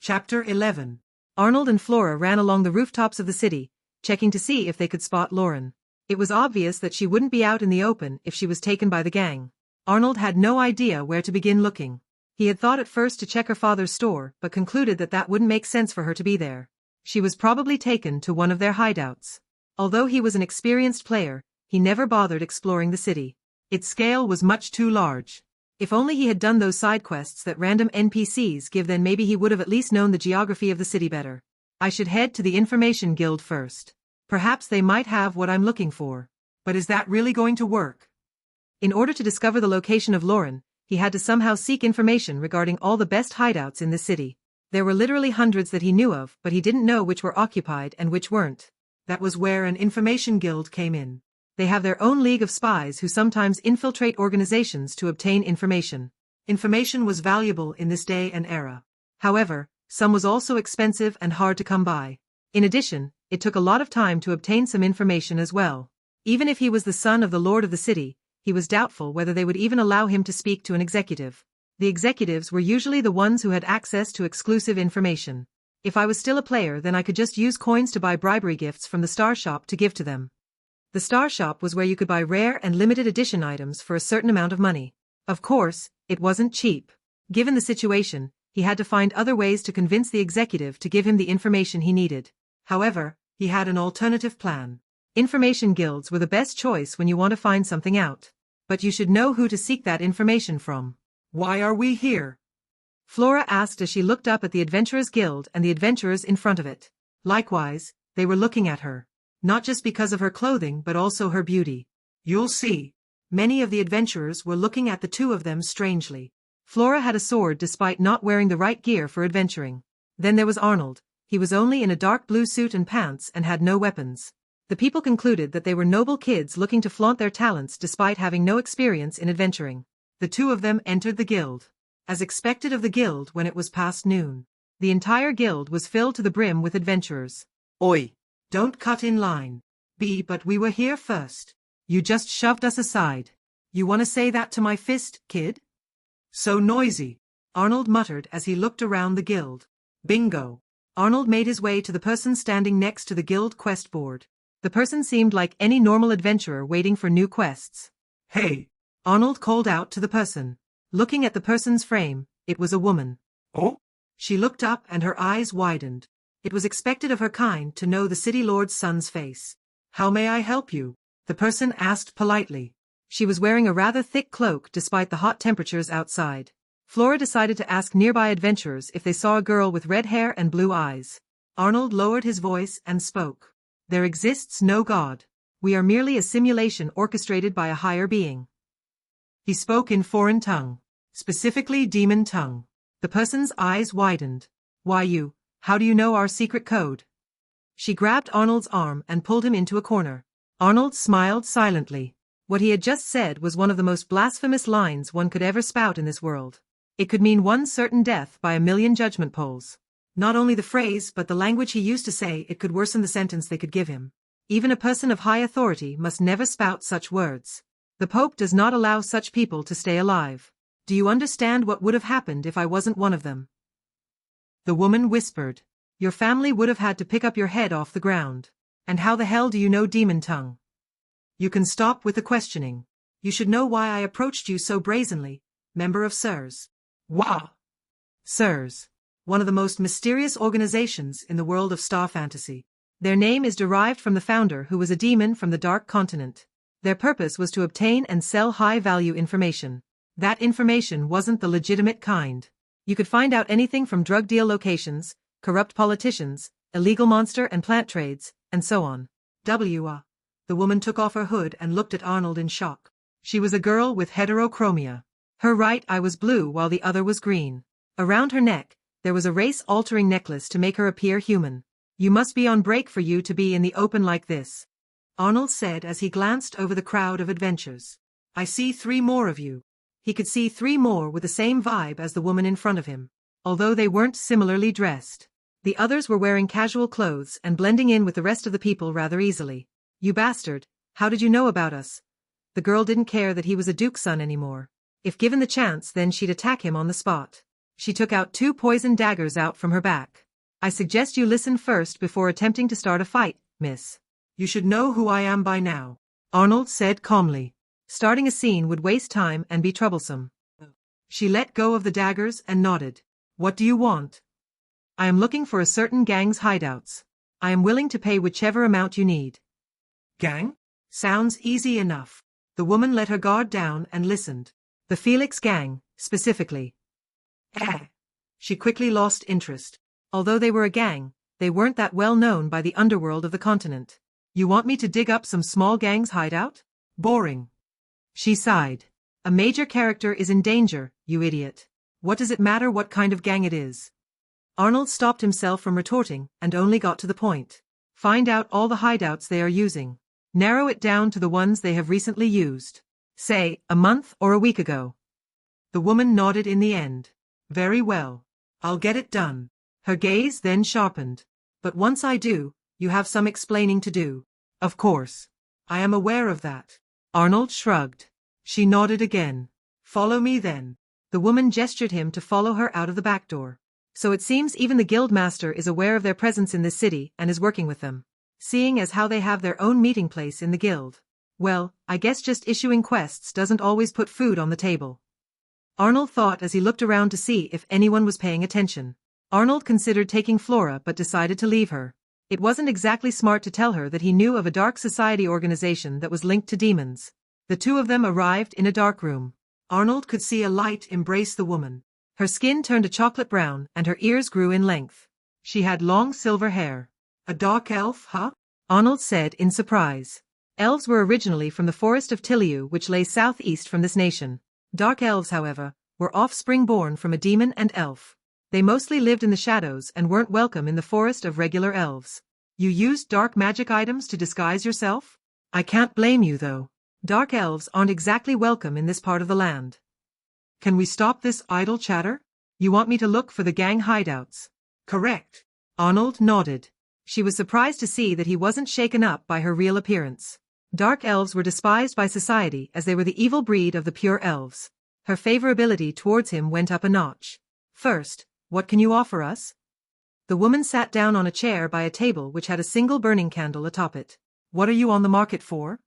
Chapter 11. Arnold and Flora ran along the rooftops of the city, checking to see if they could spot Lauren. It was obvious that she wouldn't be out in the open if she was taken by the gang. Arnold had no idea where to begin looking. He had thought at first to check her father's store but concluded that that wouldn't make sense for her to be there. She was probably taken to one of their hideouts. Although he was an experienced player, he never bothered exploring the city. Its scale was much too large. If only he had done those side quests that random NPCs give, then maybe he would have at least known the geography of the city better. I should head to the Information Guild first. Perhaps they might have what I'm looking for. But is that really going to work? In order to discover the location of Lauren, he had to somehow seek information regarding all the best hideouts in this city. There were literally hundreds that he knew of, but he didn't know which were occupied and which weren't. That was where an Information Guild came in. They have their own league of spies who sometimes infiltrate organizations to obtain information. Information was valuable in this day and era. However, some was also expensive and hard to come by. In addition, it took a lot of time to obtain some information as well. Even if he was the son of the lord of the city, he was doubtful whether they would even allow him to speak to an executive. The executives were usually the ones who had access to exclusive information. If I was still a player, then I could just use coins to buy bribery gifts from the Star Shop to give to them. The Star Shop was where you could buy rare and limited edition items for a certain amount of money. Of course, it wasn't cheap. Given the situation, he had to find other ways to convince the executive to give him the information he needed. However, he had an alternative plan. Information guilds were the best choice when you want to find something out. But you should know who to seek that information from. Why are we here? Flora asked as she looked up at the Adventurers Guild and the adventurers in front of it. Likewise, they were looking at her. Not just because of her clothing but also her beauty. You'll see. Many of the adventurers were looking at the two of them strangely. Flora had a sword despite not wearing the right gear for adventuring. Then there was Arnold. He was only in a dark blue suit and pants and had no weapons. The people concluded that they were noble kids looking to flaunt their talents despite having no experience in adventuring. The two of them entered the guild. As expected of the guild when it was past noon. The entire guild was filled to the brim with adventurers. Oi! Don't cut in line. But we were here first. You just shoved us aside. You want to say that to my fist, kid? So noisy, Arnold muttered as he looked around the guild. Bingo. Arnold made his way to the person standing next to the guild quest board. The person seemed like any normal adventurer waiting for new quests. Hey! Arnold called out to the person. Looking at the person's frame, it was a woman. Oh? She looked up and her eyes widened. It was expected of her kind to know the city lord's son's face. How may I help you? The person asked politely. She was wearing a rather thick cloak despite the hot temperatures outside. Flora decided to ask nearby adventurers if they saw a girl with red hair and blue eyes. Arnold lowered his voice and spoke. There exists no god. We are merely a simulation orchestrated by a higher being. He spoke in foreign tongue, specifically demon tongue. The person's eyes widened. Why you? How do you know our secret code? She grabbed Arnold's arm and pulled him into a corner. Arnold smiled silently. What he had just said was one of the most blasphemous lines one could ever spout in this world. It could mean one certain death by a million judgment polls. Not only the phrase but the language he used to say it could worsen the sentence they could give him. Even a person of high authority must never spout such words. The Pope does not allow such people to stay alive. Do you understand what would have happened if I wasn't one of them? The woman whispered. Your family would have had to pick up your head off the ground. And how the hell do you know demon tongue? You can stop with the questioning. You should know why I approached you so brazenly, member of SIRS. Wah! SIRS. One of the most mysterious organizations in the world of star fantasy. Their name is derived from the founder who was a demon from the Dark Continent. Their purpose was to obtain and sell high-value information. That information wasn't the legitimate kind. You could find out anything from drug deal locations, corrupt politicians, illegal monster and plant trades, and so on. The woman took off her hood and looked at Arnold in shock. She was a girl with heterochromia. Her right eye was blue while the other was green. Around her neck, there was a race-altering necklace to make her appear human. You must be on break for you to be in the open like this, Arnold said as he glanced over the crowd of adventurers. I see 3 more of you. He could see 3 more with the same vibe as the woman in front of him. Although they weren't similarly dressed. The others were wearing casual clothes and blending in with the rest of the people rather easily. You bastard, how did you know about us? The girl didn't care that he was a duke's son anymore. If given the chance, then she'd attack him on the spot. She took out 2 poison daggers out from her back. I suggest you listen first before attempting to start a fight, miss. You should know who I am by now, Arnold said calmly. Starting a scene would waste time and be troublesome. She let go of the daggers and nodded. What do you want? I am looking for a certain gang's hideouts. I am willing to pay whichever amount you need. Gang? Sounds easy enough. The woman let her guard down and listened. The Felix gang, specifically. She quickly lost interest. Although they were a gang, they weren't that well known by the underworld of the continent. You want me to dig up some small gang's hideout? Boring. She sighed. A major character is in danger, you idiot. What does it matter what kind of gang it is? Arnold stopped himself from retorting and only got to the point. Find out all the hideouts they are using. Narrow it down to the ones they have recently used. Say, a month or a week ago. The woman nodded in the end. Very well. I'll get it done. Her gaze then sharpened. But once I do, you have some explaining to do. Of course. I am aware of that. Arnold shrugged. She nodded again. Follow me then. The woman gestured him to follow her out of the back door. So it seems even the guildmaster is aware of their presence in this city and is working with them. Seeing as how they have their own meeting place in the guild. Well, I guess just issuing quests doesn't always put food on the table. Arnold thought as he looked around to see if anyone was paying attention. Arnold considered taking Flora but decided to leave her. It wasn't exactly smart to tell her that he knew of a dark society organization that was linked to demons. The two of them arrived in a dark room. Arnold could see a light embrace the woman. Her skin turned a chocolate brown and her ears grew in length. She had long silver hair. A dark elf, huh? Arnold said in surprise. Elves were originally from the forest of Tiliu, which lay southeast from this nation. Dark elves, however, were offspring born from a demon and elf. They mostly lived in the shadows and weren't welcome in the forest of regular elves. You used dark magic items to disguise yourself? I can't blame you though. Dark elves aren't exactly welcome in this part of the land. Can we stop this idle chatter? You want me to look for the gang hideouts? Correct. Arnold nodded. She was surprised to see that he wasn't shaken up by her real appearance. Dark elves were despised by society as they were the evil breed of the pure elves. Her favorability towards him went up a notch. First, what can you offer us? The woman sat down on a chair by a table which had a single burning candle atop it. What are you on the market for?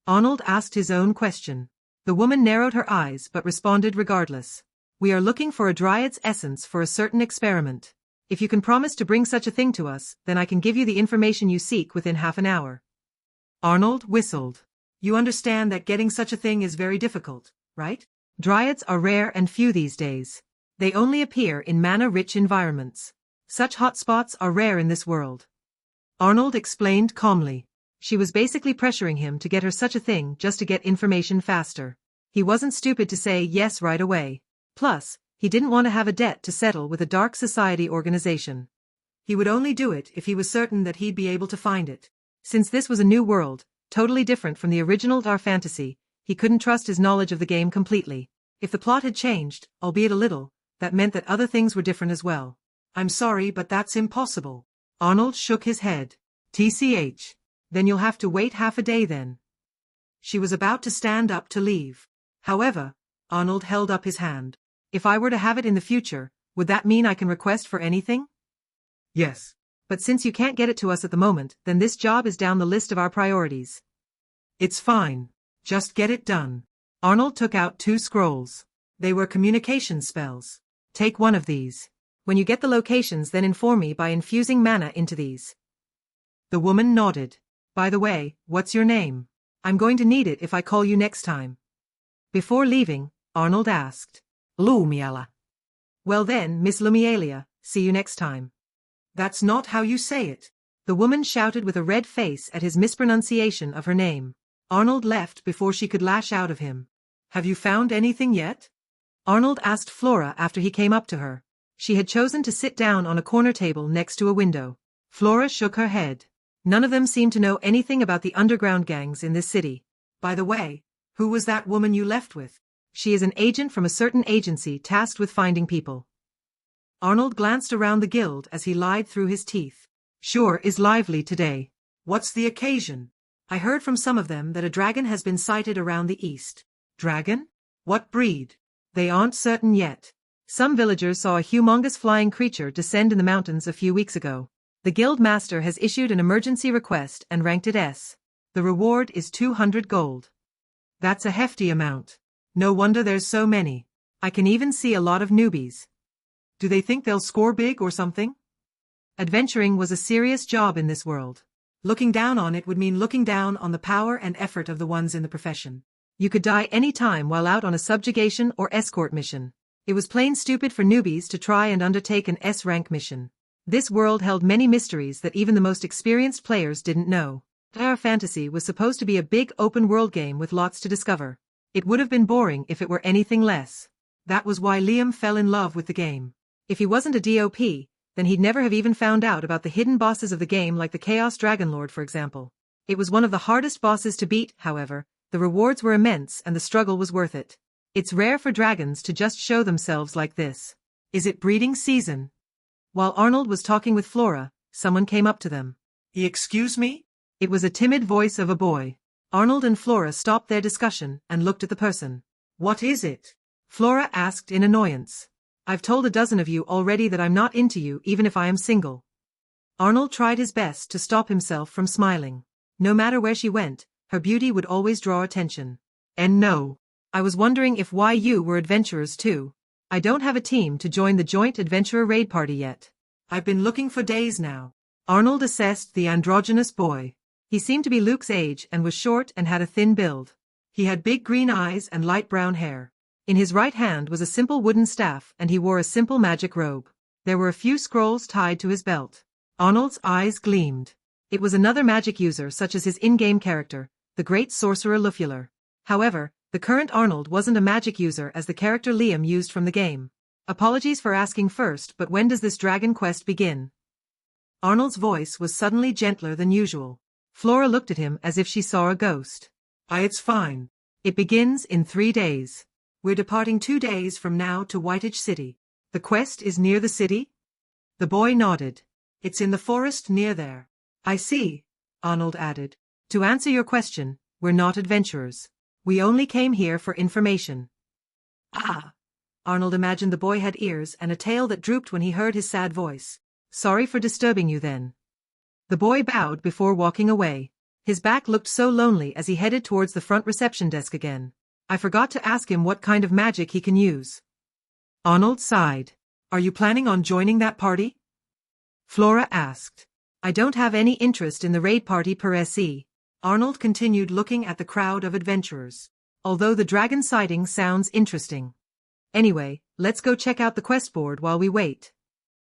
Arnold asked his own question. The woman narrowed her eyes but responded regardless. We are looking for a dryad's essence for a certain experiment. If you can promise to bring such a thing to us, then I can give you the information you seek within half an hour. Arnold whistled. You understand that getting such a thing is very difficult, right? Dryads are rare and few these days. They only appear in mana-rich environments. Such hotspots are rare in this world. Arnold explained calmly. She was basically pressuring him to get her such a thing just to get information faster. He wasn't stupid to say yes right away. Plus, he didn't want to have a debt to settle with a dark society organization. He would only do it if he was certain that he'd be able to find it. Since this was a new world, totally different from the original Dar fantasy, he couldn't trust his knowledge of the game completely. If the plot had changed, albeit a little, that meant that other things were different as well. I'm sorry, but that's impossible. Arnold shook his head. TCH. Then you'll have to wait half a day then. She was about to stand up to leave. However, Arnold held up his hand. If I were to have it in the future, would that mean I can request for anything? Yes. But since you can't get it to us at the moment, then this job is down the list of our priorities. It's fine. Just get it done. Arnold took out 2 scrolls. They were communication spells. Take one of these. When you get the locations, then inform me by infusing mana into these. The woman nodded. By the way, what's your name? I'm going to need it if I call you next time. Before leaving, Arnold asked. Lumiela. Well then, Miss Lumiela, see you next time. That's not how you say it. The woman shouted with a red face at his mispronunciation of her name. Arnold left before she could lash out of him. Have you found anything yet? Arnold asked Flora after he came up to her. She had chosen to sit down on a corner table next to a window. Flora shook her head. None of them seemed to know anything about the underground gangs in this city. By the way, who was that woman you left with? She is an agent from a certain agency tasked with finding people. Arnold glanced around the guild as he lied through his teeth. Sure is lively today. What's the occasion? I heard from some of them that a dragon has been sighted around the east. Dragon? What breed? They aren't certain yet. Some villagers saw a humongous flying creature descend in the mountains a few weeks ago. The guild master has issued an emergency request and ranked it S. The reward is 200 gold. That's a hefty amount. No wonder there's so many. I can even see a lot of newbies. Do they think they'll score big or something? Adventuring was a serious job in this world. Looking down on it would mean looking down on the power and effort of the ones in the profession. You could die any time while out on a subjugation or escort mission. It was plain stupid for newbies to try and undertake an S-rank mission. This world held many mysteries that even the most experienced players didn't know. Our Fantasy was supposed to be a big open-world game with lots to discover. It would have been boring if it were anything less. That was why Liam fell in love with the game. If he wasn't a DOP, then he'd never have even found out about the hidden bosses of the game like the Chaos Dragonlord for example. It was one of the hardest bosses to beat, however. The rewards were immense and the struggle was worth it. It's rare for dragons to just show themselves like this. Is it breeding season? While Arnold was talking with Flora, someone came up to them. Excuse me? It was a timid voice of a boy. Arnold and Flora stopped their discussion and looked at the person. What is it? Flora asked in annoyance. I've told a dozen of you already that I'm not into you even if I am single. Arnold tried his best to stop himself from smiling. No matter where she went, her beauty would always draw attention. And no. I was wondering if why you were adventurers too. I don't have a team to join the joint adventurer raid party yet. I've been looking for days now. Arnold assessed the androgynous boy. He seemed to be Luke's age and was short and had a thin build. He had big green eyes and light brown hair. In his right hand was a simple wooden staff and he wore a simple magic robe. There were a few scrolls tied to his belt. Arnold's eyes gleamed. It was another magic user such as his in-game character, the great sorcerer Luffular. However, the current Arnold wasn't a magic user as the character Liam used from the game. Apologies for asking first, but when does this dragon quest begin? Arnold's voice was suddenly gentler than usual. Flora looked at him as if she saw a ghost. It's fine. It begins in 3 days. We're departing 2 days from now to Whiteedge City. The quest is near the city? The boy nodded. It's in the forest near there. I see, Arnold added. To answer your question, we're not adventurers. We only came here for information. Ah! Arnold imagined the boy had ears and a tail that drooped when he heard his sad voice. Sorry for disturbing you then. The boy bowed before walking away. His back looked so lonely as he headed towards the front reception desk again. I forgot to ask him what kind of magic he can use. Arnold sighed. Are you planning on joining that party? Flora asked. I don't have any interest in the raid party per se. Arnold continued looking at the crowd of adventurers. Although the dragon sighting sounds interesting. Anyway, let's go check out the quest board while we wait.